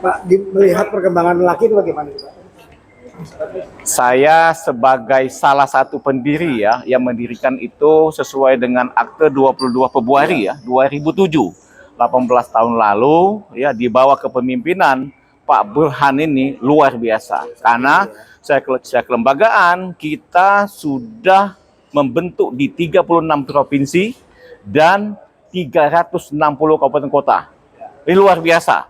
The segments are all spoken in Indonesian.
Pak, melihat perkembangan laki itu bagaimana Pak? Saya sebagai salah satu pendiri ya, yang mendirikan itu sesuai dengan Akte 22 Februari ya, 2007. 18 tahun lalu ya, dibawa kepemimpinan Pak Burhan ini luar biasa. Karena saya kelembagaan kita sudah membentuk di 36 provinsi dan 360 kabupaten kota. Ini luar biasa.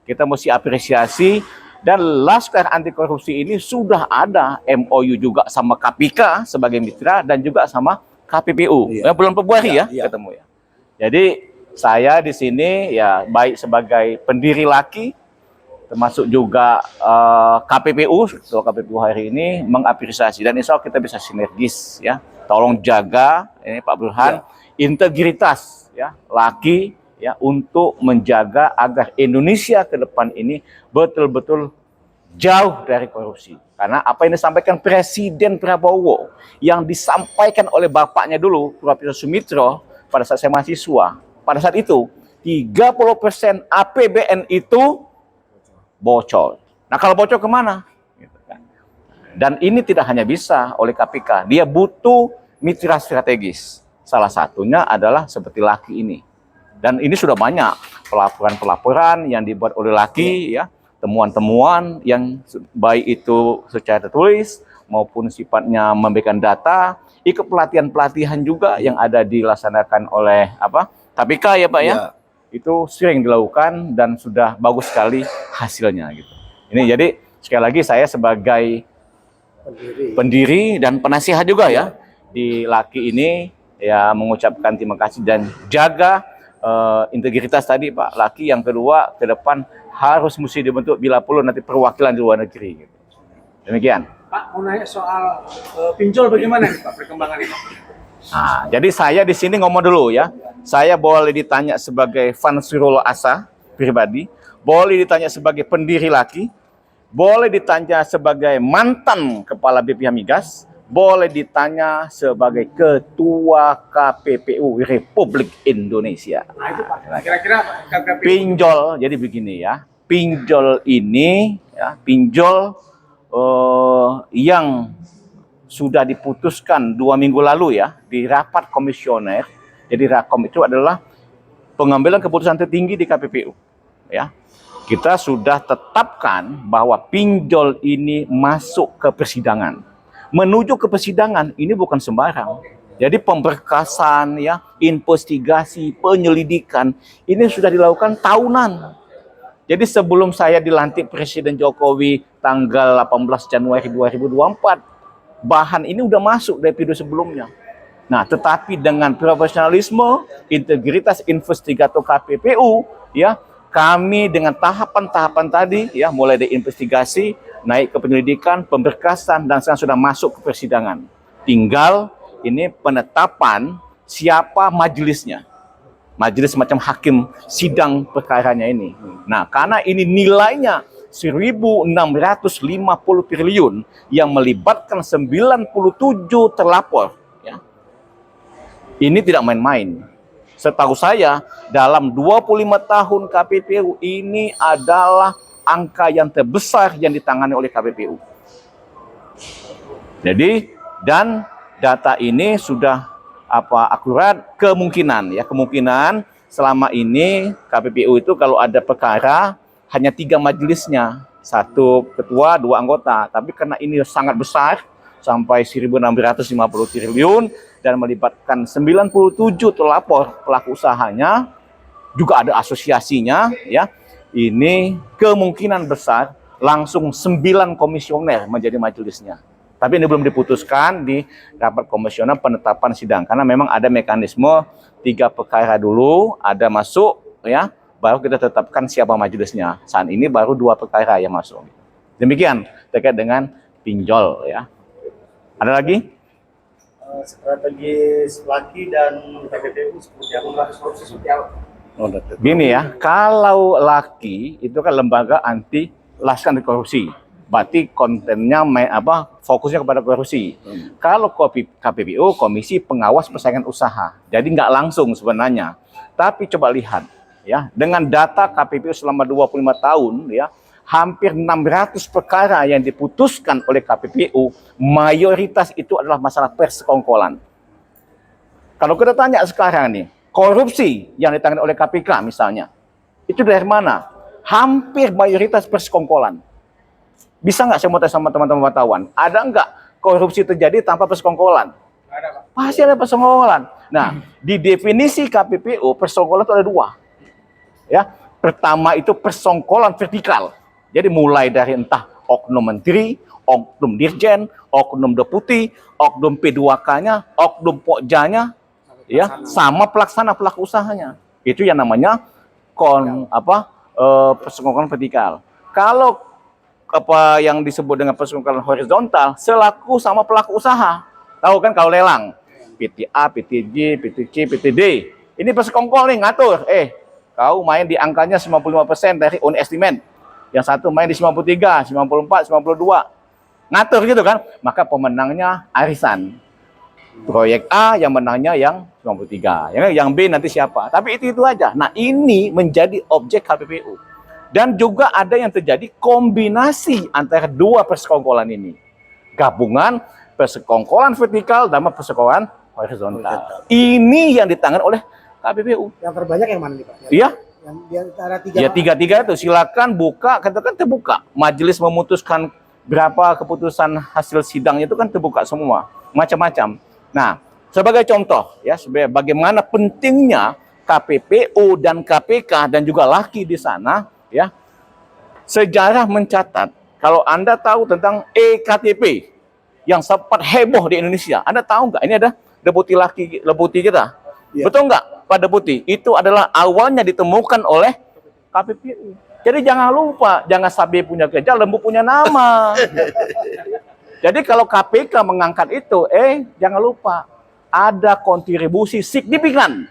Kita mesti apresiasi. Dan Laskar Anti Korupsi ini sudah ada MOU juga sama KPK sebagai mitra dan juga sama KPPU. Bulan Februari ya ketemu ya. Jadi saya di sini ya baik sebagai pendiri laki, termasuk juga KPPU, Ketua KPPU hari ini mengapresiasi dan insya Allah kita bisa sinergis ya. Tolong jaga ini Pak Burhan integritas ya laki ya untuk menjaga agar Indonesia ke depan ini betul-betul jauh dari korupsi. Karena apa yang disampaikan Presiden Prabowo yang disampaikan oleh bapaknya dulu, Profesor Sumitro, pada saat saya mahasiswa, pada saat itu 30% APBN itu bocor. Nah kalau bocor kemana? Dan ini tidak hanya bisa oleh KPK, dia butuh mitra strategis. Salah satunya adalah seperti laki ini. Dan ini sudah banyak pelaporan-pelaporan yang dibuat oleh laki ya, temuan-temuan yang baik itu secara tertulis maupun sifatnya memberikan data, ikut pelatihan-pelatihan juga yang ada dilaksanakan oleh KPK ya Pak ya. Itu sering dilakukan dan sudah bagus sekali hasilnya gitu. Ini jadi sekali lagi saya sebagai pendiri dan penasihat juga ya di laki ini ya mengucapkan terima kasih dan jaga integritas tadi Pak laki. Yang kedua ke depan harus mesti dibentuk bila perlu nanti perwakilan di luar negeri gitu. Demikian Pak, mau nanya soal pinjol bagaimana nih Pak perkembangan ini? Nah, jadi saya di sini ngomong dulu ya. Saya boleh ditanya sebagai Fansirul Asa pribadi, boleh ditanya sebagai pendiri laki, boleh ditanya sebagai mantan kepala BPH Migas, boleh ditanya sebagai ketua KPPU Republik Indonesia. Nah itu Pak, kira-kira pinjol, jadi begini ya, pinjol ini ya, pinjol yang sudah diputuskan 2 minggu lalu ya, di rapat komisioner. Jadi Rakom itu adalah pengambilan keputusan tertinggi di KPPU ya. Kita sudah tetapkan bahwa pinjol ini masuk ke persidangan. Menuju ke persidangan ini bukan sembarang. Jadi pemberkasan ya, investigasi, penyelidikan ini sudah dilakukan tahunan. Jadi sebelum saya dilantik Presiden Jokowi tanggal 18 Januari 2024, bahan ini udah masuk dari periode sebelumnya. Nah, tetapi dengan profesionalisme, integritas investigator KPPU ya, kami dengan tahapan-tahapan tadi ya, mulai dari investigasi, naik ke penyelidikan, pemberkasan, dan sekarang sudah masuk ke persidangan. Tinggal ini penetapan siapa majelisnya. Majelis macam hakim sidang perkaranya ini. Nah, karena ini nilainya 1.650 triliun yang melibatkan 97 terlapor. Ya. Ini tidak main-main. Setahu saya, dalam 25 tahun KPPU ini adalah angka yang terbesar yang ditangani oleh KPPU. Jadi, dan data ini sudah akurat, kemungkinan selama ini KPPU itu kalau ada perkara hanya 3 majelisnya, 1 ketua, 2 anggota. Tapi karena ini sangat besar, sampai 1.650 triliun dan melibatkan 97 terlapor pelaku usahanya, juga ada asosiasinya ya. Ini kemungkinan besar langsung 9 komisioner menjadi majelisnya. Tapi ini belum diputuskan di rapat komisioner penetapan sidang karena memang ada mekanisme 3 perkara dulu ada masuk ya, baru kita tetapkan siapa majelisnya. Saat ini baru 2 perkara yang masuk. Demikian terkait dengan pinjol ya. Ada lagi? Strategis laki dan KPPU seperti apa? Gini ya, kalau laki itu kan lembaga anti Laskar Anti Korupsi. Berarti kontennya fokusnya kepada korupsi. Kalau KPPU, Komisi Pengawas Persaingan Usaha. Jadi nggak langsung sebenarnya. Tapi coba lihat, ya, dengan data KPPU selama 25 tahun, ya, hampir 600 perkara yang diputuskan oleh KPPU, mayoritas itu adalah masalah persekongkolan. Kalau kita tanya sekarang nih, korupsi yang ditangani oleh KPK misalnya, itu dari mana? Hampir mayoritas persekongkolan. Bisa nggak saya mau tanya sama teman-teman wartawan, ada nggak korupsi terjadi tanpa persekongkolan? Ada, Pak. Pasti ada persekongkolan. Nah, di definisi KPPU, persekongkolan itu ada dua. Ya, pertama itu persekongkolan vertikal. Jadi mulai dari entah oknum menteri, oknum dirjen, oknum deputi, oknum P2K-nya, oknum pokjanya, ya, sama pelaksana pelaku usahanya. Itu yang namanya persekongkolan vertikal. Kalau apa yang disebut dengan persekongkolan horizontal, selaku sama pelaku usaha. Tahu kan kalau lelang, PT A, PT J, PT C, PT D. Ini persekongkol nih, ngatur. Kau main di angkanya 95% dari own estimate. Yang satu main di 93, 94, 92. Ngatur gitu kan. Maka pemenangnya arisan. Proyek A yang menangnya yang 93. Yang B nanti siapa. Tapi itu aja. Nah, ini menjadi objek KPPU. Dan juga ada yang terjadi kombinasi antara dua persekongkolan ini. Gabungan persekongkolan vertikal dan persekongkolan horizontal. Ini yang ditangani oleh KPPU. Yang terbanyak yang mana nih, Pak? Iya. Yang di antara tiga. Ya, tiga-tiga itu silakan buka, katakan terbuka. Majelis memutuskan berapa keputusan hasil sidang itu kan terbuka semua, macam-macam. Nah, sebagai contoh ya, bagaimana pentingnya KPPU dan KPK dan juga laki di sana, ya. Sejarah mencatat, kalau Anda tahu tentang EKTP yang sempat heboh di Indonesia, Anda tahu nggak? Ini ada deputi kita. Ya. Betul nggak, Pak Deputi? Itu adalah awalnya ditemukan oleh KPPU. Jadi jangan lupa, jangan sapi punya kerja, lembu punya nama. Jadi kalau KPK mengangkat itu, jangan lupa, ada kontribusi signifikan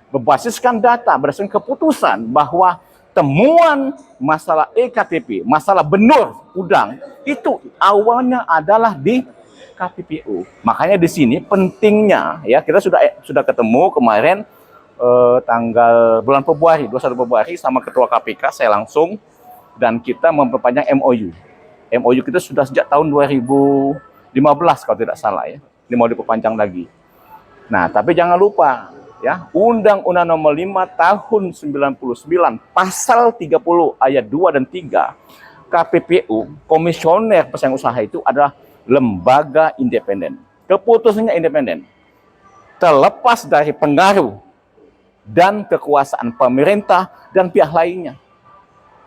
berbasiskan data, berdasarkan keputusan bahwa temuan masalah EKTP, masalah benur udang, itu awalnya adalah di KPPU. Makanya di sini pentingnya, ya, kita sudah ketemu kemarin tanggal bulan Februari, 21 Februari sama Ketua KPK, saya langsung, dan kita memperpanjang MOU. MOU kita sudah sejak tahun 2015 kalau tidak salah ya. Ini mau diperpanjang lagi. Nah, tapi jangan lupa ya, Undang-Undang Nomor 5 Tahun 99 Pasal 30 ayat 2 dan 3 KPPU, Komisioner Persaingan Usaha itu adalah lembaga independen. Keputusannya independen. Terlepas dari pengaruh dan kekuasaan pemerintah dan pihak lainnya.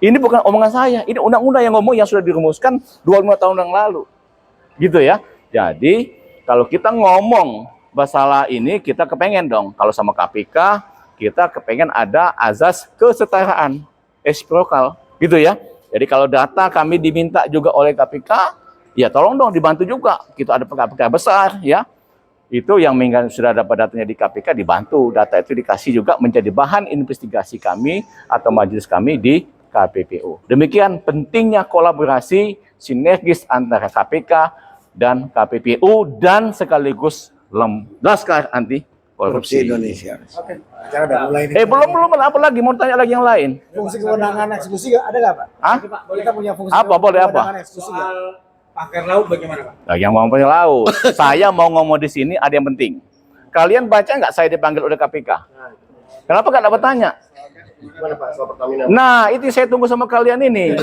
Ini bukan omongan saya, ini undang-undang yang ngomong yang sudah dirumuskan 25 tahun yang lalu. Gitu ya. Jadi, kalau kita ngomong masalah ini, kita kepengen dong, kalau sama KPK, kita kepengen ada azas kesetaraan, resiprokal, gitu ya. Jadi kalau data kami diminta juga oleh KPK, ya tolong dong dibantu juga. Kita ada PK besar, ya. Itu yang sudah dapat datanya di KPK, dibantu. Data itu dikasih juga menjadi bahan investigasi kami atau majelis kami di KPPU. Demikian pentingnya kolaborasi sinergis antara KPK dan KPPU dan sekaligus Laskar Anti Korupsi Indonesia. Oke, acara udah mulai nih. Belum apa lagi? Mau tanya lagi yang lain? Fungsi kewenangan eksekusi ada nggak, Pak? Hah? Kita punya fungsi kewenangan eksekusi. Pakai laut bagaimana, Pak? Yang mau pakai laut. Saya mau ngomong di sini ada yang penting. Kalian baca nggak saya dipanggil oleh KPK? Kenapa nggak dapat tanya? Gimana, Pak, soal Pertamina? Nah, itu saya tunggu sama kalian ini.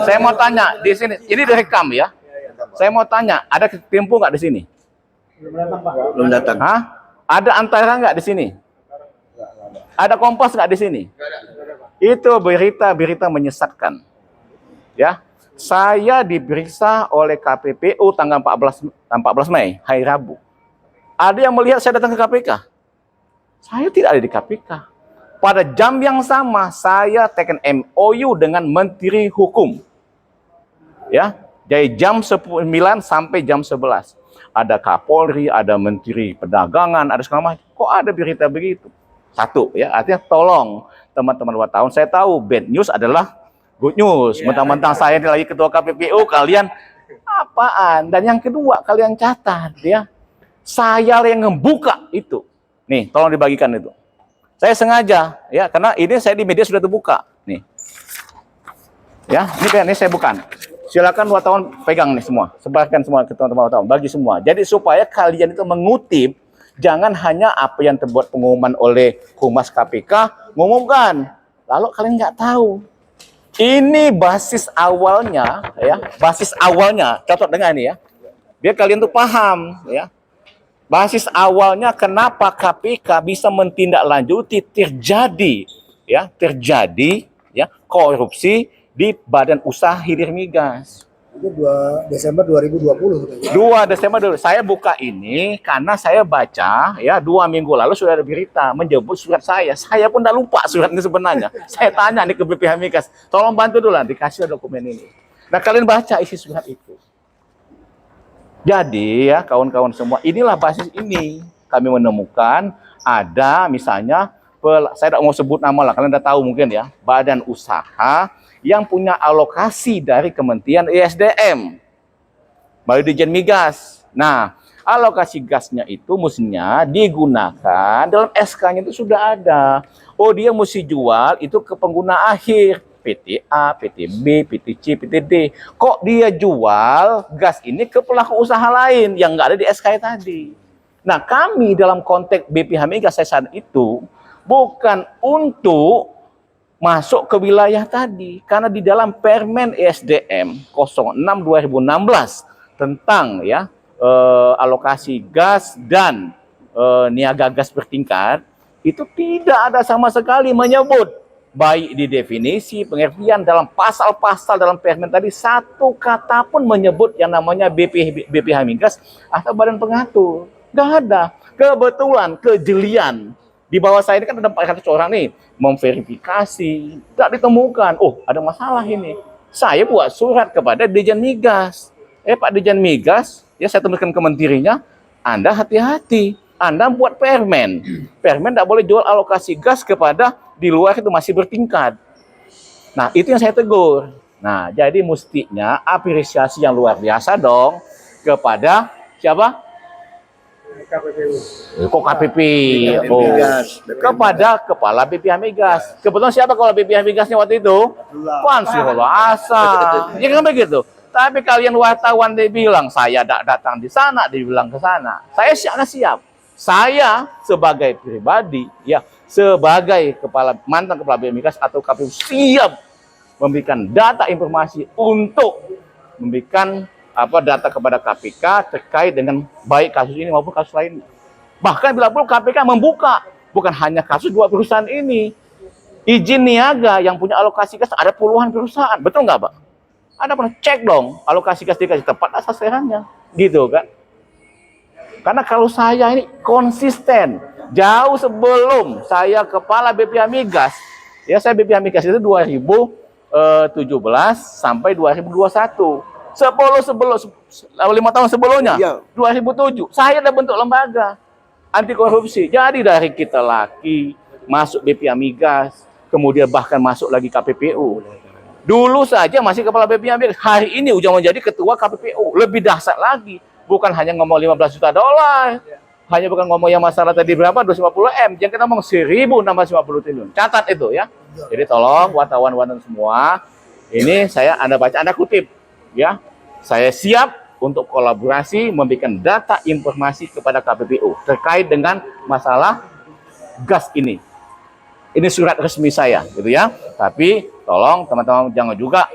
Saya mau tanya di sini. Ini direkam ya. Saya mau tanya, ada Tempo nggak di sini? Belum datang, Pak. Belum datang. Hah? Ada Antara nggak di sini? Ada Kompas nggak di sini? Itu berita-berita menyesatkan. Ya, saya diperiksa oleh KPPU tanggal 14 Mei, hari Rabu. Ada yang melihat saya datang ke KPK? Saya tidak ada di KPK. Pada jam yang sama, saya teken MOU dengan Menteri Hukum. Ya, dari jam 9 sampai jam 11. Ada Kapolri, ada Menteri Perdagangan, ada segala macam. Kok ada berita begitu? Satu, ya, artinya tolong teman-teman wartawan, saya tahu bad news adalah good news. Mentang-mentang saya lagi ketua KPPU, kalian apaan? Dan yang kedua, kalian catat ya, saya yang membuka itu. Nih, tolong dibagikan itu. Saya sengaja, ya, karena ini saya di media sudah terbuka, nih. Ya, ini saya bukan. Silakan wartawan pegang nih semua, sebarkan semua ke teman-teman wartawan, bagi semua. Jadi supaya kalian itu mengutip, jangan hanya apa yang terbuat pengumuman oleh Humas KPK mengumumkan, lalu kalian nggak tahu. Ini basis awalnya, ya, basis awalnya. Contoh dengan ini ya, biar kalian tuh paham, ya. Basis awalnya kenapa KPK bisa mentindaklanjuti terjadi korupsi di Badan Usaha Hilir Migas. Itu 2 Desember 2020. 2 Desember dulu. Saya buka ini karena saya baca ya 2 minggu lalu sudah ada berita menyebut surat saya. Saya pun tidak lupa surat ini sebenarnya. Saya tanya nih ke BPH Migas, tolong bantu dulu lah dikasih dokumen ini. Nah kalian baca isi surat itu. Jadi ya kawan-kawan semua, inilah basis ini. Kami menemukan ada misalnya, saya tidak mau sebut nama lah, kalian udah tahu mungkin ya, badan usaha yang punya alokasi dari Kementerian ESDM, Badan Dirjen Migas. Nah, alokasi gasnya itu mestinya digunakan dalam SK-nya itu sudah ada. Oh dia mesti jual itu ke pengguna akhir. PT A, PT B, PT C, PT D. Kok dia jual gas ini ke pelaku usaha lain yang nggak ada di SK tadi? Nah, kami dalam konteks BPH Migas saat itu bukan untuk masuk ke wilayah tadi. Karena di dalam Permen ESDM 06/2016 tentang ya alokasi gas dan niaga gas bertingkat, itu tidak ada sama sekali menyebut baik di definisi, pengertian dalam pasal-pasal dalam permen tadi satu kata pun menyebut yang namanya BPH Migas atau badan pengatur. Nggak ada. Kebetulan, kejelian. Di bawah saya ini kan ada 400 orang nih memverifikasi, tidak ditemukan. Oh, ada masalah ini. Saya buat surat kepada Dirjen Migas. Pak Dirjen Migas, ya saya tuliskan ke menterinya, Anda hati-hati. Anda buat permen. Permen tidak boleh jual alokasi gas kepada di luar itu masih bertingkat. Nah, itu yang saya tegur. Nah, jadi mestinya apresiasi yang luar biasa dong kepada siapa? KPPU. Kok KPP? Oh, kepada Kepala BPH Migas. Kebetulan siapa kepala BPH Migasnya waktu itu? Pan Sirolo Asa. Ya kan begitu. Tapi kalian wartawan dibilang saya tidak datang di sana, dibilang ke sana. Saya siap. Saya sebagai pribadi, ya sebagai mantan kepala BPH Migas atau KPU siap memberikan data informasi untuk memberikan data kepada KPK terkait dengan baik kasus ini maupun kasus lain. Bahkan bila perlu KPK membuka bukan hanya kasus 2 perusahaan ini, izin niaga yang punya alokasi gas ada puluhan perusahaan, betul nggak Pak? Ada pernah cek dong alokasi gas dikasih tepat sasarannya, gitu kan? Karena kalau saya ini konsisten, jauh sebelum saya kepala BPH Migas, ya saya BPH Migas itu 2017 sampai 2021. 5 tahun sebelumnya, iya. 2007, saya ada bentuk lembaga anti korupsi. Jadi dari kita laki masuk BPH Migas, kemudian bahkan masuk lagi KPPU. Dulu saja masih kepala BPH Migas, hari ini udah menjadi ketua KPPU. Lebih dahsyat lagi. Bukan hanya ngomong 15 juta dolar, hanya bukan ngomong yang masalah tadi berapa, 250 M, yang kita ngomong 1.650 triliun. Catat itu ya. Jadi tolong wartawan-wartawan semua, ini Anda baca, Anda kutip, ya. Saya siap untuk kolaborasi memberikan data informasi kepada KPPU terkait dengan masalah gas ini. Ini surat resmi saya, gitu ya. Tapi tolong teman-teman jangan juga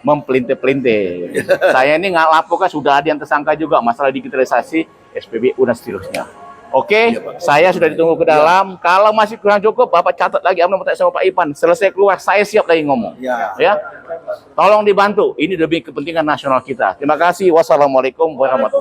mempelintir-pelintir. Saya ini nggak laporkan sudah ada yang tersangka juga masalah digitalisasi SPBU dan seterusnya. Oke, saya sudah ditunggu ke dalam. Kalau masih kurang cukup, Bapak catat lagi sama Pak Ipan. Selesai keluar, saya siap lagi ngomong. Ya, tolong dibantu. Ini demi kepentingan nasional kita. Terima kasih. Wassalamualaikum warahmatullahi wabarakatuh.